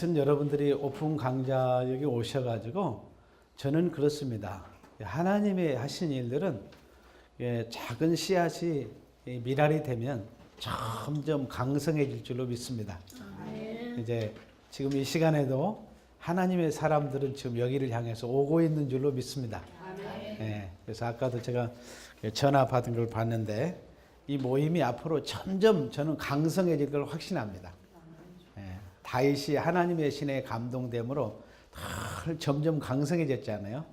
아무튼 여러분들이 오픈 강좌 여기 오셔가지고 저는 그렇습니다. 하나님의 하신 일들은 작은 씨앗이 밀알이 되면 점점 강성해질 줄로 믿습니다. 이제 지금 이 시간에도 하나님의 사람들은 지금 여기를 향해서 오고 있는 줄로 믿습니다. 그래서 아까도 제가 전화 받은 걸 봤는데 이 모임이 앞으로 점점 저는 강성해질 걸 확신합니다. 다윗이 하나님의 신에 감동됨으로 점점 강성해졌잖아요.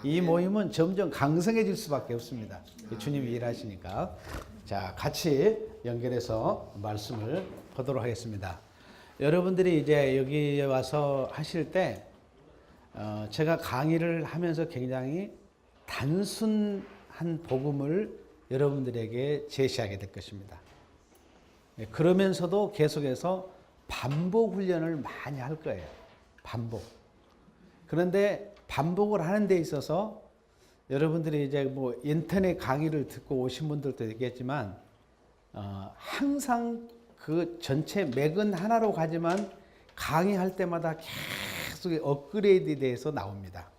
이 모임은 점점 강성해질 수밖에 없습니다. 주님이 일하시니까. 자, 같이 연결해서 말씀을 보도록 하겠습니다. 여러분들이 이제 여기 와서 하실 때 제가 강의를 하면서 굉장히 단순한 복음을 여러분들에게 제시하게 될 것입니다. 그러면서도 계속해서 반복 훈련을 많이 할 거예요. 반복. 그런데 반복을 하는 데 있어서 여러분들이 이제 뭐 인터넷 강의를 듣고 오신 분들도 있겠지만 항상 그 전체 맥은 하나로 가지만 강의할 때마다 계속 업그레이드에 대해서 나옵니다.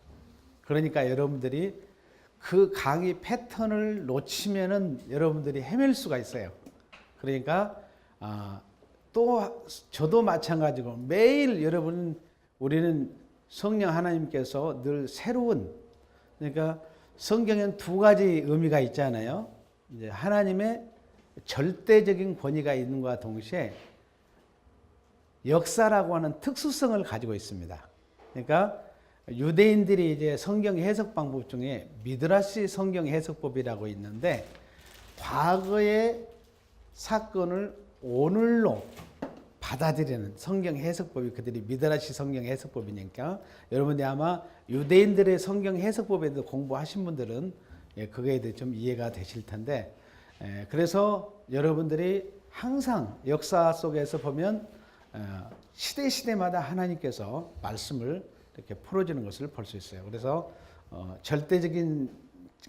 그러니까 여러분들이 그 강의 패턴을 놓치면은 여러분들이 헤맬 수가 있어요. 그러니까 또 저도 마찬가지고 매일 우리는 성령 하나님께서 늘 새로운, 그러니까 성경에는 두 가지 의미가 있잖아요. 이제 하나님의 절대적인 권위가 있는 것과 동시에 역사라고 하는 특수성을 가지고 있습니다. 그러니까 유대인들이 이제 성경 해석 방법 중에 미드라시 성경 해석법이라고 있는데 과거의 사건을 오늘로 받아들이는 성경 해석법이 그들이 미드라시 성경 해석법이니까 여러분이 아마 유대인들의 성경 해석법에도 공부하신 분들은 그거에 대해 좀 이해가 되실 텐데 그래서 여러분들이 항상 역사 속에서 보면 시대마다 하나님께서 말씀을 이렇게 풀어주는 것을 볼 수 있어요. 그래서 절대적인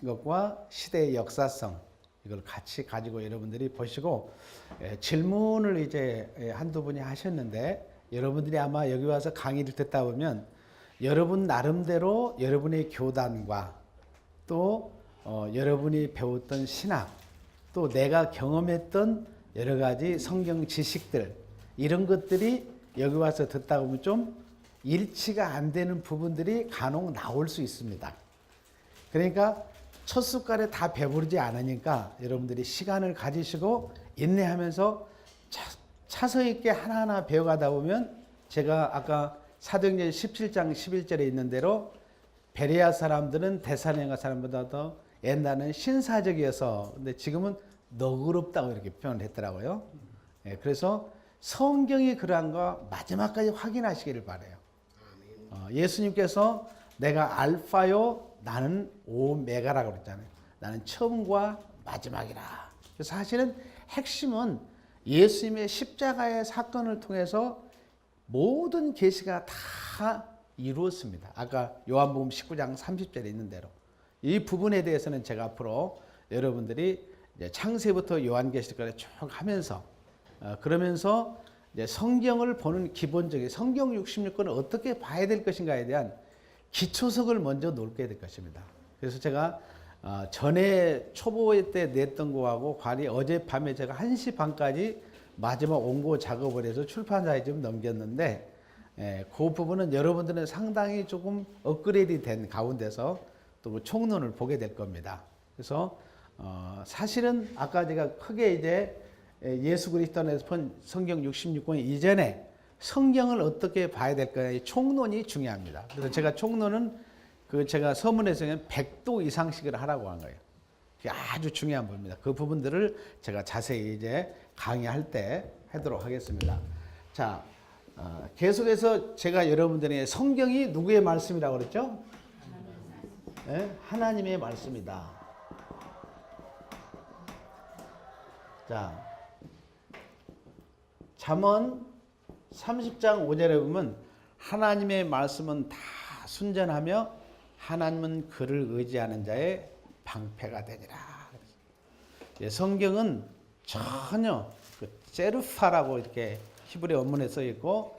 것과 시대의 역사성 이걸 같이 가지고 여러분들이 보시고 질문을 이제 한두 분이 하셨는데 여러분들이 아마 여기 와서 강의를 듣다 보면 여러분 나름대로 여러분의 교단과 또 여러분이 배웠던 신학 또 내가 경험했던 여러 가지 성경 지식들 이런 것들이 여기 와서 듣다 보면 좀 일치가 안 되는 부분들이 간혹 나올 수 있습니다. 그러니까 첫 숟갈에 다 배부르지 않으니까 여러분들이 시간을 가지시고 인내하면서 차서 있게 하나하나 배워가다 보면 제가 아까 사도행전 17장 11절에 있는 대로 베레아 사람들은 데살로니가 사람보다 더 옛날에는 신사적이어서 근데 지금은 너그럽다고 이렇게 표현을 했더라고요. 그래서 성경이 그러한 거 마지막까지 확인하시기를 바라요. 예수님께서 내가 알파요 나는 오메가라고 그랬잖아요. 나는 처음과 마지막이라. 그래서 사실은 핵심은 예수님의 십자가의 사건을 통해서 모든 계시가 다 이루었습니다. 아까 요한복음 19장 30절에 있는 대로 이 부분에 대해서는 제가 앞으로 여러분들이 이제 창세부터 요한계시까지 쭉 하면서 그러면서 이제 성경을 보는 기본적인 성경 66권을 어떻게 봐야 될 것인가에 대한 기초석을 먼저 놓게 될 것입니다. 그래서 제가 전에 초보 때 냈던 거하고 관이 어젯밤에 제가 1시 반까지 마지막 원고 작업을 해서 출판사에 좀 넘겼는데 그 부분은 여러분들은 상당히 조금 업그레이드 된 가운데서 또 총론을 보게 될 겁니다. 그래서 사실은 아까 제가 크게 이제 예수 그리스도 안에서 본 성경 66권 이전에 성경을 어떻게 봐야 될까 이 총론이 중요합니다. 그래서 제가 총론은 제가 서문에서는 100도 이상씩을 하라고 한 거예요. 그게 아주 중요한 부분입니다. 그 부분들을 제가 자세히 이제 강의할 때 하도록 하겠습니다. 자, 계속해서 제가 여러분들에게 성경이 누구의 말씀이라고 그랬죠? 하나님의 말씀이다. 자, 잠언 30장 5절에 보면 하나님의 말씀은 다 순전하며 하나님은 그를 의지하는 자의 방패가 되니라. 성경은 전혀 세르파라고 이렇게 히브리 원문에 써 있고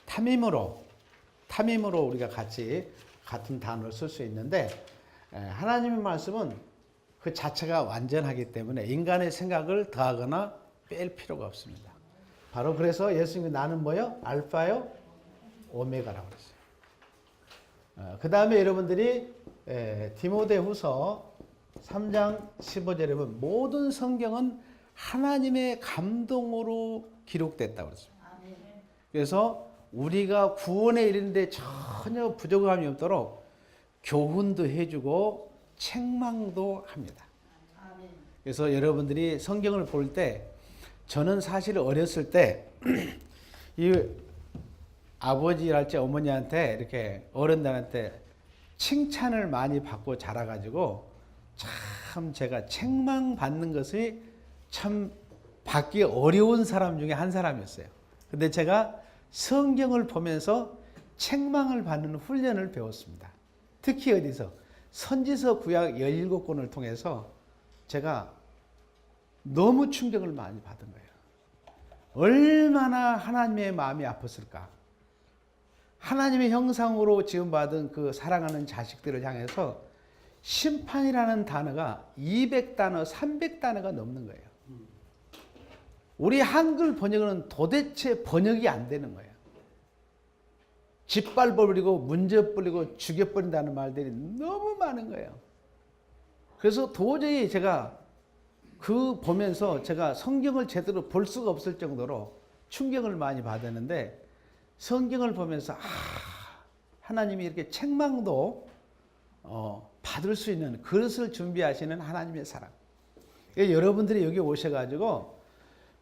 탐임으로 우리가 같은 단어를 쓸 수 있는데, 하나님의 말씀은 그 자체가 완전하기 때문에 인간의 생각을 더하거나 뺄 필요가 없습니다. 바로 그래서 예수님이 나는 뭐요? 알파요? 오메가라고 그랬어요. 그 다음에 여러분들이 디모데후서 3장 15절에 보면 모든 성경은 하나님의 감동으로 기록됐다고 그랬습니다. 그래서 우리가 구원에 이르는데 전혀 부족함이 없도록 교훈도 해주고 책망도 합니다. 그래서 여러분들이 성경을 볼 때, 저는 사실 어렸을 때 이 아버지랄지 어머니한테 이렇게 어른들한테 칭찬을 많이 받고 자라가지고 참 제가 책망받는 것이 참 받기 어려운 사람 중에 한 사람이었어요. 근데 제가 성경을 보면서 책망을 받는 훈련을 배웠습니다. 특히 어디서? 선지서 구약 17권을 통해서 제가 너무 충격을 많이 받은 거예요. 얼마나 하나님의 마음이 아팠을까. 하나님의 형상으로 지음받은 그 사랑하는 자식들을 향해서 심판이라는 단어가 200단어, 300단어가 넘는 거예요. 우리 한글 번역은 도대체 번역이 안 되는 거예요. 짓밟아버리고 문제버리고 죽여버린다는 말들이 너무 많은 거예요. 그래서 도저히 제가 그 보면서 제가 성경을 제대로 볼 수가 없을 정도로 충격을 많이 받았는데, 성경을 보면서 하나님이 이렇게 책망도 받을 수 있는 그릇을 준비하시는 하나님의 사랑. 여러분들이 여기 오셔가지고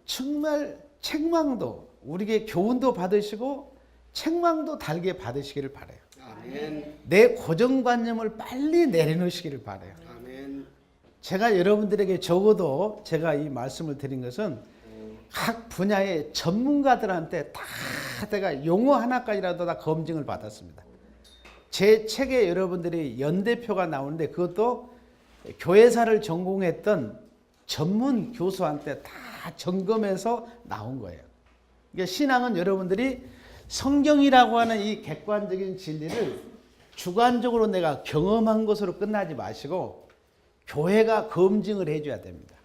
정말 책망도, 우리에게 교훈도 받으시고 책망도 달게 받으시기를 바라요. 아멘. 내 고정관념을 빨리 내려놓으시기를 바라요. 아멘. 제가 여러분들에게 적어도 제가 이 말씀을 드린 것은 각 분야의 전문가들한테 다 제가 용어 하나까지라도 다 검증을 받았습니다. 제 책에 여러분들이 연대표가 나오는데 그것도 교회사를 전공했던 전문 교수한테 다 점검해서 나온 거예요. 그러니까 신앙은 여러분들이 성경이라고 하는 이 객관적인 진리를 주관적으로 내가 경험한 것으로 끝나지 마시고 교회가 검증을 해줘야 됩니다.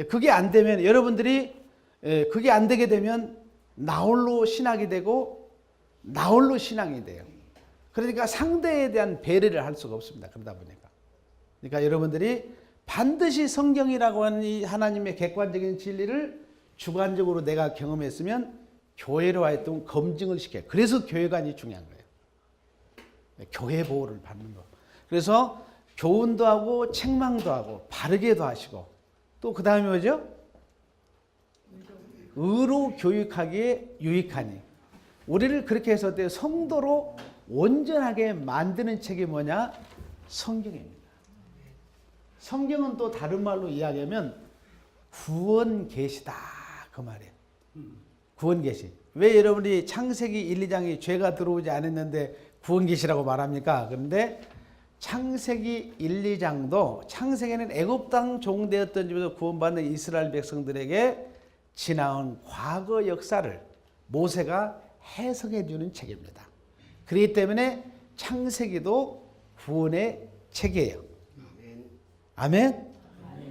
그게 안 되면 여러분들이 그게 안 되게 되면 나홀로 신학이 되고 나홀로 신앙이 돼요. 그러니까 상대에 대한 배려를 할 수가 없습니다. 그러다 보니까. 그러니까 여러분들이 반드시 성경이라고 하는 이 하나님의 객관적인 진리를 주관적으로 내가 경험했으면 교회로 하여금 검증을 시켜요. 그래서 교회관이 중요한 거예요. 교회 보호를 받는 거. 그래서 교훈도 하고 책망도 하고 바르게도 하시고 또 그 다음에 뭐죠? 의로 교육하기에 유익하니. 우리를 그렇게 해서 성도로 온전하게 만드는 책이 뭐냐? 성경입니다. 성경은 또 다른 말로 이야기하면 구원 계시다 그 말이에요. 구원 계시. 왜 여러분이 창세기 1, 2장이 죄가 들어오지 않았는데 구원 계시라고 말합니까? 그런데 창세기 1, 2장도 창세기는 애굽 땅 종되었던 집에서 구원받는 이스라엘 백성들에게 지나온 과거 역사를 모세가 해석해 주는 책입니다. 그렇기 때문에 창세기도 구원의 책이에요. 아멘.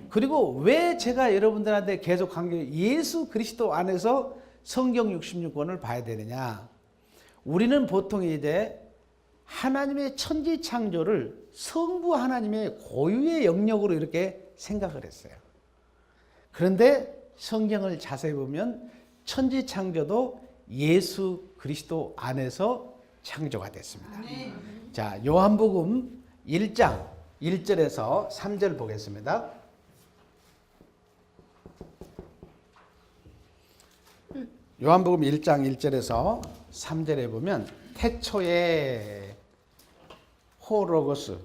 그리고 왜 제가 여러분들한테 계속 강조해요? 예수 그리스도 안에서 성경 66권을 봐야 되느냐? 우리는 보통 이제 하나님의 천지 창조를 성부 하나님의 고유의 영역으로 이렇게 생각을 했어요. 그런데 성경을 자세히 보면 천지 창조도 예수 그리스도 안에서 창조가 됐습니다. 자, 요한복음 1장 1절에서 3절 보겠습니다. 요한복음 1장 1절에서 3절에 보면 태초에 호로고스,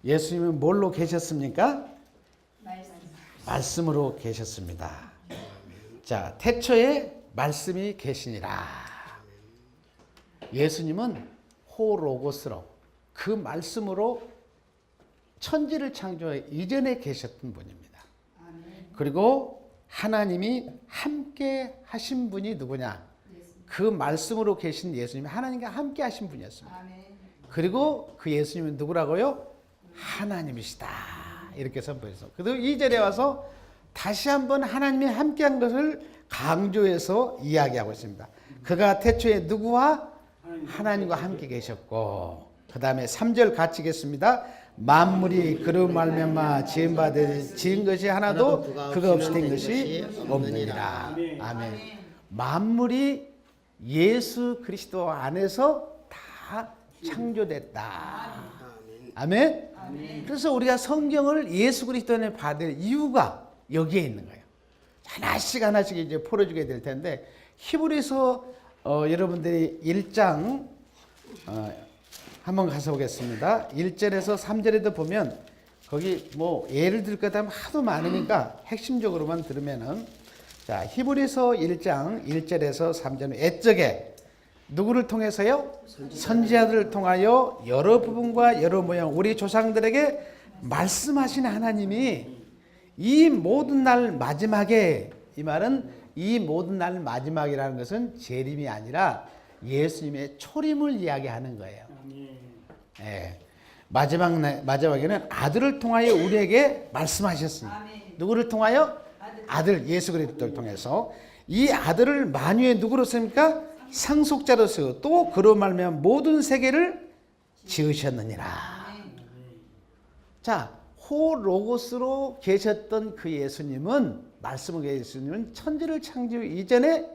예수님은 뭘로 계셨습니까? 말씀으로 계셨습니다. 자, 태초에 말씀이 계시니라. 예수님은 호로고스로, 그 말씀으로 천지를 창조해 이전에 계셨던 분입니다. 그리고 하나님이 함께 하신 분이 누구냐? 그 말씀으로 계신 예수님이 하나님과 함께 하신 분이었습니다. 그리고 그 예수님은 누구라고요? 하나님이시다. 이렇게 선포해서. 그리고 2절에 와서 다시 한번 하나님이 함께한 것을 강조해서 이야기하고 있습니다. 그가 태초에 누구와? 하나님과 함께 계셨고, 그 다음에 3절 같이 읽겠습니다. 만물이 그로 말미암아 지은 바 지은 것이 하나도 그가 없이 된 것이 없느니라. 아멘. 만물이 예수 그리스도 안에서 다 창조됐다. 아멘. 그래서 우리가 성경을 예수 그리스도 안에 받을 이유가 여기에 있는 거예요. 하나씩 하나씩 이제 풀어주게 될 텐데, 히브리서 여러분들이 1장 한번 가서 보겠습니다. 1절에서 3절에도 보면 거기 뭐 예를 들 것 하면 하도 많으니까 핵심적으로만 들으면은, 자, 히브리서 1장 1절에서 3절은 옛적에 누구를 통해서요? 선지자들을 통하여 여러 부분과 여러 모양 우리 조상들에게 말씀하신 하나님이 이 모든 날 마지막에, 이 말은 이 모든 날 마지막이라는 것은 재림이 아니라 예수님의 초림을 이야기하는 거예요. 예. 마지막에는 아들을 통하여 우리에게 말씀하셨습니다. 누구를 통하여? 아들 예수 그리스도를 통해서. 이 아들을 만유의 누구로 씁니까? 상속자로서, 또 그로 말미암아 모든 세계를 지으셨느니라. 자, 호 로고스로 계셨던 그 예수님은, 말씀을 예수님은 천지를 창조 이전에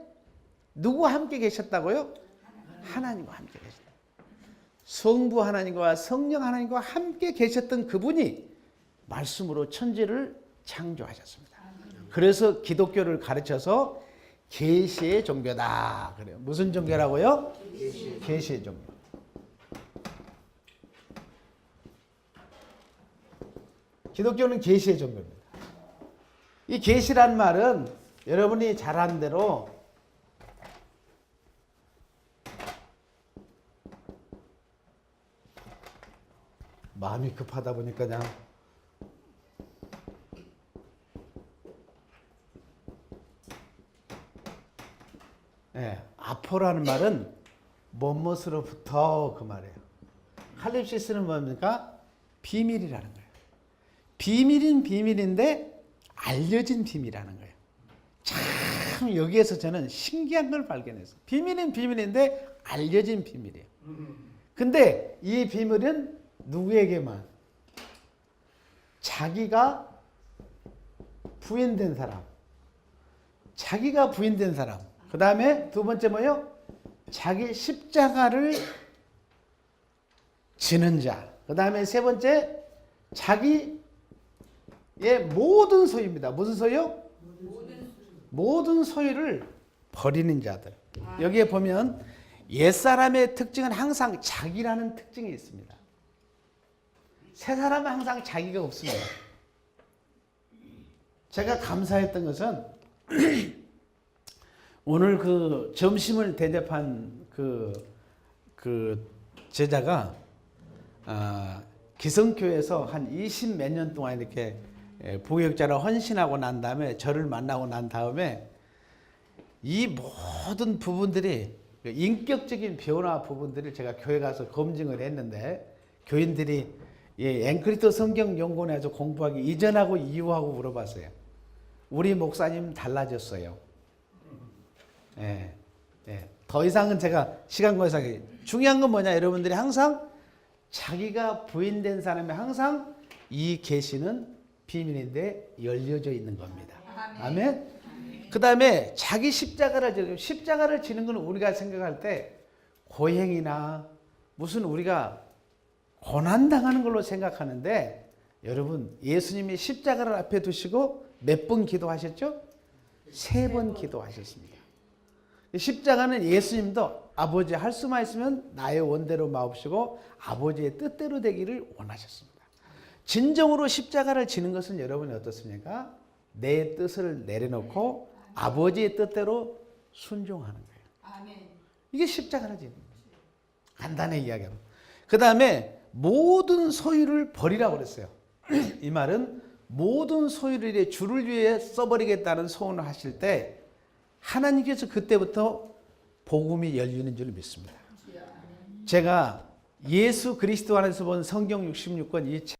누구와 함께 계셨다고요? 하나님과 함께 계셨다. 성부 하나님과 성령 하나님과 함께 계셨던 그분이 말씀으로 천지를 창조하셨습니다. 그래서 기독교를 가르쳐서 계시의 종교다 그래요. 무슨 종교라고요? 계시의 종교. 기독교는 계시의 종교입니다. 이 계시란 말은 여러분이 잘 아는 대로 마음이 급하다 보니까 그냥 아포라는 말은 뭐뭇으로부터 그 말이에요. 칼립시스는 뭡니까? 비밀이라는 거예요. 비밀인 비밀인데 알려진 비밀이라는 거예요. 참 여기에서 저는 신기한 걸 발견했어요. 비밀은 비밀인데 알려진 비밀이에요. 근데 이 비밀은 누구에게만? 자기가 부인된 사람. 자기가 부인된 사람. 그 다음에 두 번째 뭐요? 자기 십자가를 지는 자. 그 다음에 세 번째, 자기의 모든 소유입니다. 무슨 소유? 모든 소유를 버리는 자들. 여기에 보면 옛사람의 특징은 항상 자기라는 특징이 있습니다. 새 사람은 항상 자기가 없습니다. 제가 감사했던 것은 오늘 그 점심을 대접한 그 제자가 기성교회에서 한 20 몇 년 동안 이렇게 부교육자로 헌신하고 난 다음에 저를 만나고 난 다음에 이 모든 부분들이 인격적인 변화 부분들을 제가 교회 가서 검증을 했는데, 교인들이 앵크리트 성경연구원에서 공부하기 이전하고 이후하고 물어봤어요. 우리 목사님 달라졌어요. 더 이상은 제가 시간 관계상 중요한 건 뭐냐, 여러분들이 항상 자기가 부인된 사람이 항상 이 계시는 비밀인데 열려져 있는 겁니다. 아멘. 그 다음에 자기 십자가를 지는 건 우리가 생각할 때 고행이나 무슨 우리가 고난당하는 걸로 생각하는데, 여러분 예수님이 십자가를 앞에 두시고 몇 번 기도하셨죠? 3번 기도하셨습니다. 십자가는 예수님도 아버지 할 수만 있으면 나의 원대로 마옵시고 아버지의 뜻대로 되기를 원하셨습니다. 진정으로 십자가를 지는 것은 여러분이 어떻습니까? 내 뜻을 내려놓고 아버지의 뜻대로 순종하는 거예요. 이게 십자가를 지는 거예요. 간단하게 이야기하면. 그 다음에 모든 소유를 버리라고 그랬어요. 이 말은 모든 소유를 주를 위해 써버리겠다는 소원을 하실 때 하나님께서 그때부터 복음이 열리는 줄 믿습니다. 제가 예수 그리스도 안에서 본 성경 66권 이 책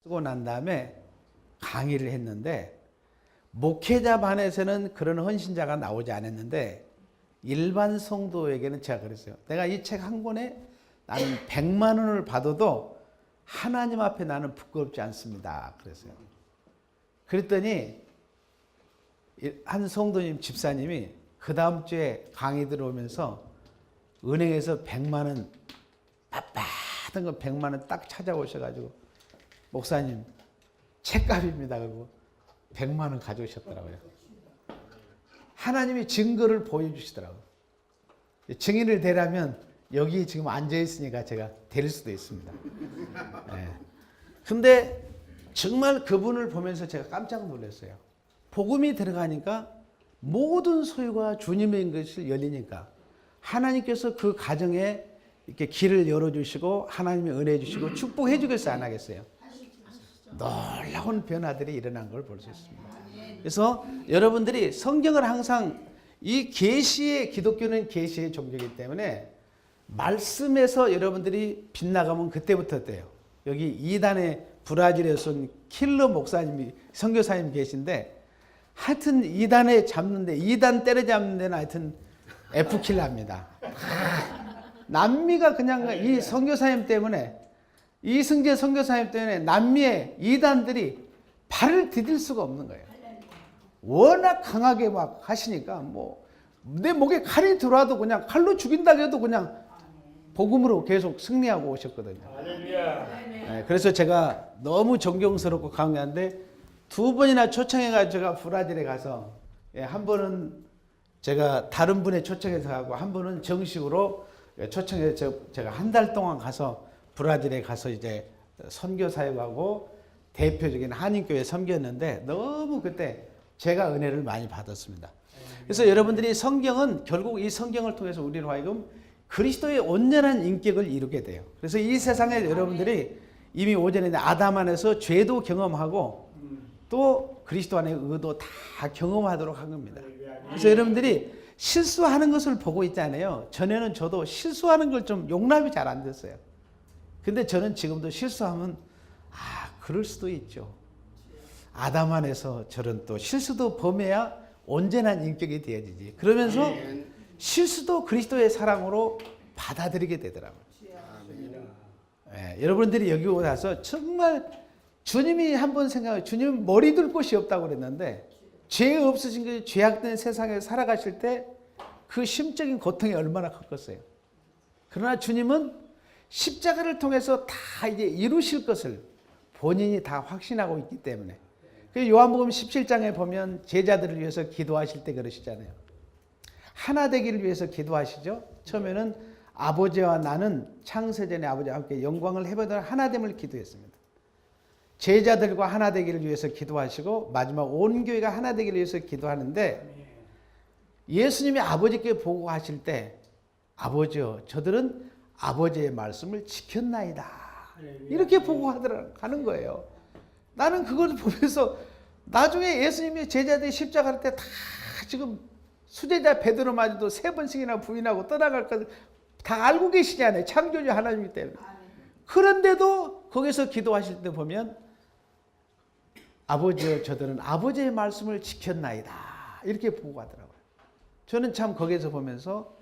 쓰고 난 다음에 강의를 했는데 목회자 반에서는 그런 헌신자가 나오지 않았는데 일반 성도에게는 제가 그랬어요. 내가 이 책 한 권에 나는 100만 원을 받아도 하나님 앞에 나는 부끄럽지 않습니다. 그랬어요. 그랬더니 한 성도님 집사님이 그 다음 주에 강의 들어오면서 은행에서 100만 원 빳빳한 거 100만 원 딱 찾아오셔가지고 목사님 책값입니다. 그리고 100만 원 가져오셨더라고요. 하나님이 증거를 보여주시더라고요. 증인을 대라면 여기 지금 앉아있으니까 제가 될 수도 있습니다. 네. 근데 정말 그분을 보면서 제가 깜짝 놀랐어요. 복음이 들어가니까 모든 소유가 주님의 것이 열리니까 하나님께서 그 가정에 이렇게 길을 열어주시고 하나님의 은혜 주시고 축복해 주겠어요, 안 하겠어요? 놀라운 변화들이 일어난 걸 볼 수 있습니다. 그래서 여러분들이 성경을 항상 이 계시의 기독교는 계시의 종교이기 때문에 말씀에서 여러분들이 빗나가면 그때부터 돼요. 여기 이단의 브라질에서 온 킬러 목사님이 선교사님 계신데 하여튼 이단에 잡는데 이단 때려잡는 데는 하여튼 F킬러입니다. 남미가 그냥 이 선교사님 때문에 이승재 선교사님 때문에 남미의 이단들이 발을 디딜 수가 없는 거예요. 워낙 강하게 막 하시니까 뭐 내 목에 칼이 들어와도 그냥 칼로 죽인다 해도 그냥 복음으로 계속 승리하고 오셨거든요. 네, 그래서 제가 너무 존경스럽고 강요한데 2번이나 초청해가지고 제가 브라질에 가서 한 번은 제가 다른 분의 초청해서 가고 한 번은 정식으로 초청해서 제가 한 달 동안 가서 브라질에 가서 이제 선교 사역하고 대표적인 한인교회 섬겼는데 너무 그때 제가 은혜를 많이 받았습니다. 그래서 여러분들이 성경은 결국 이 성경을 통해서 우리로 하여금 그리스도의 온전한 인격을 이루게 돼요. 그래서 이 세상에 여러분들이 이미 오전에 아담 안에서 죄도 경험하고 또 그리스도 안의 의도 다 경험하도록 한 겁니다. 그래서 여러분들이 실수하는 것을 보고 있잖아요. 전에는 저도 실수하는 걸 좀 용납이 잘 안 됐어요. 근데 저는 지금도 실수하면 그럴 수도 있죠. 아담 안에서 저런 또 실수도 범해야 온전한 인격이 되어지지. 그러면서 실수도 그리스도의 사랑으로 받아들이게 되더라고요. 네, 여러분들이 여기 오고 나서 정말 주님이 한번 생각해요. 주님은 머리 둘 곳이 없다고 그랬는데 죄 없으신 그 죄악된 세상에 살아가실 때 그 심적인 고통이 얼마나 컸겠어요. 그러나 주님은 십자가를 통해서 다 이제 이루실 것을 본인이 다 확신하고 있기 때문에 요한복음 17장에 보면 제자들을 위해서 기도하실 때 그러시잖아요. 하나 되기를 위해서 기도하시죠. 처음에는 아버지와 나는 창세전에 아버지와 함께 영광을 해보던 하나됨을 기도했습니다. 제자들과 하나 되기를 위해서 기도하시고 마지막 온 교회가 하나 되기를 위해서 기도하는데 예수님이 아버지께 보고하실 때 아버지여 저들은 아버지의 말씀을 지켰나이다. 이렇게 보고하는 거예요. 나는 그걸 보면서 나중에 예수님이 제자들이 십자가를 때 다 지금 수제자 베드로마저도 3번씩이나 부인하고 떠나갈 것 다 알고 계시잖아요. 창조주 하나님이기 때문에. 그런데도 거기서 기도하실 때 보면 아버지여 저들은 아버지의 말씀을 지켰나이다. 이렇게 보고하더라고요. 저는 참 거기에서 보면서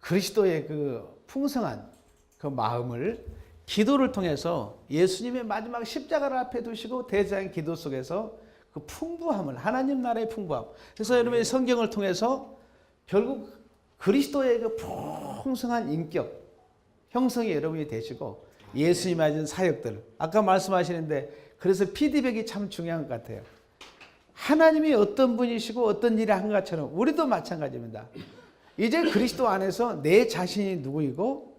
그리스도의 그 풍성한 그 마음을 기도를 통해서 예수님의 마지막 십자가를 앞에 두시고 대제사장 기도 속에서 그 풍부함을 하나님 나라의 풍부함. 그래서 여러분의 성경을 통해서 결국 그리스도의 그 풍성한 인격 형성이 여러분이 되시고 예수님이 하신 사역들 아까 말씀하시는데 그래서 피드백이 참 중요한 것 같아요. 하나님이 어떤 분이시고 어떤 일을 한 것처럼 우리도 마찬가지입니다. 이제 그리스도 안에서 내 자신이 누구이고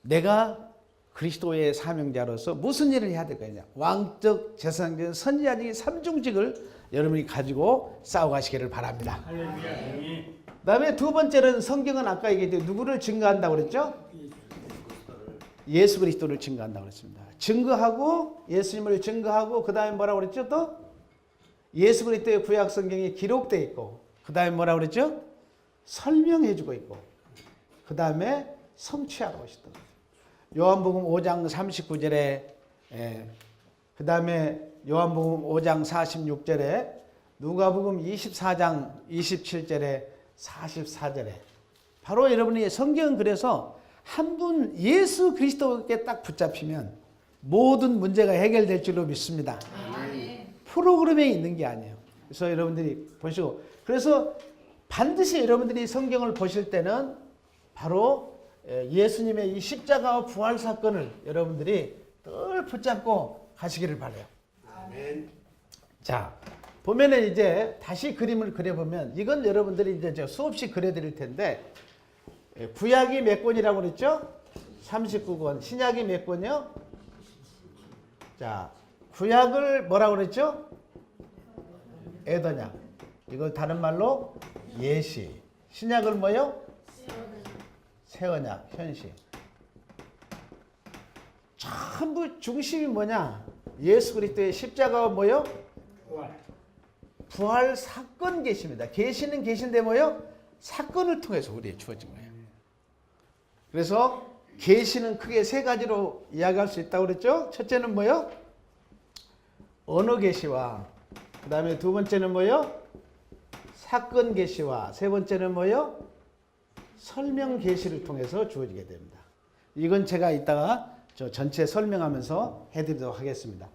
내가 그리스도의 사명자로서 무슨 일을 해야 될 거냐. 왕적, 제사장적, 선지자적인 삼중직을 여러분이 가지고 싸워가시기를 바랍니다. 그 다음에 두 번째는 성경은 아까 얘기했는데 누구를 증거한다고 그랬죠? 예수 그리스도를 증거한다고 그랬습니다. 증거하고 예수님을 증거하고 그 다음에 뭐라고 그랬죠? 또 예수 그리스도의 구약 성경이 기록되어 있고 그 다음에 뭐라고 그랬죠? 설명해 주고 있고 그 다음에 성취하러 오시던 거죠. 요한복음 5장 39절에 그 다음에 요한복음 5장 46절에 누가복음 24장 27절에 44절에 바로 여러분이 성경은 그래서 한 분 예수 그리스도께 딱 붙잡히면 모든 문제가 해결될 줄로 믿습니다. 프로그램에 있는 게 아니에요. 그래서 여러분들이 보시고 그래서 반드시 여러분들이 성경을 보실 때는 바로 예수님의 이 십자가와 부활 사건을 여러분들이 늘 붙잡고 가시기를 바라요. 아멘. 자, 보면은 이제 다시 그림을 그려보면 이건 여러분들이 이제 저 수없이 그려드릴 텐데 구약이 몇 권이라고 그랬죠? 39권. 신약이 몇 권이요? 자, 구약을 뭐라고 그랬죠? 에더냐. 이걸 다른 말로 예시. 신약을 뭐요? 세언약, 현시. 전부 중심이 뭐냐? 예수 그리스도의 십자가가 뭐요? 부활 사건 계시입니다. 계시는 계신데 뭐요? 사건을 통해서 우리에게 주어진 거예요. 그래서 계시는 크게 세 가지로 이야기할 수 있다고 그랬죠? 첫째는 뭐요? 언어 계시와 그 다음에 두 번째는 뭐요? 사건 계시와 세 번째는 뭐요? 설명 계시를 통해서 주어지게 됩니다. 이건 제가 이따가 저 전체 설명하면서 해드리도록 하겠습니다.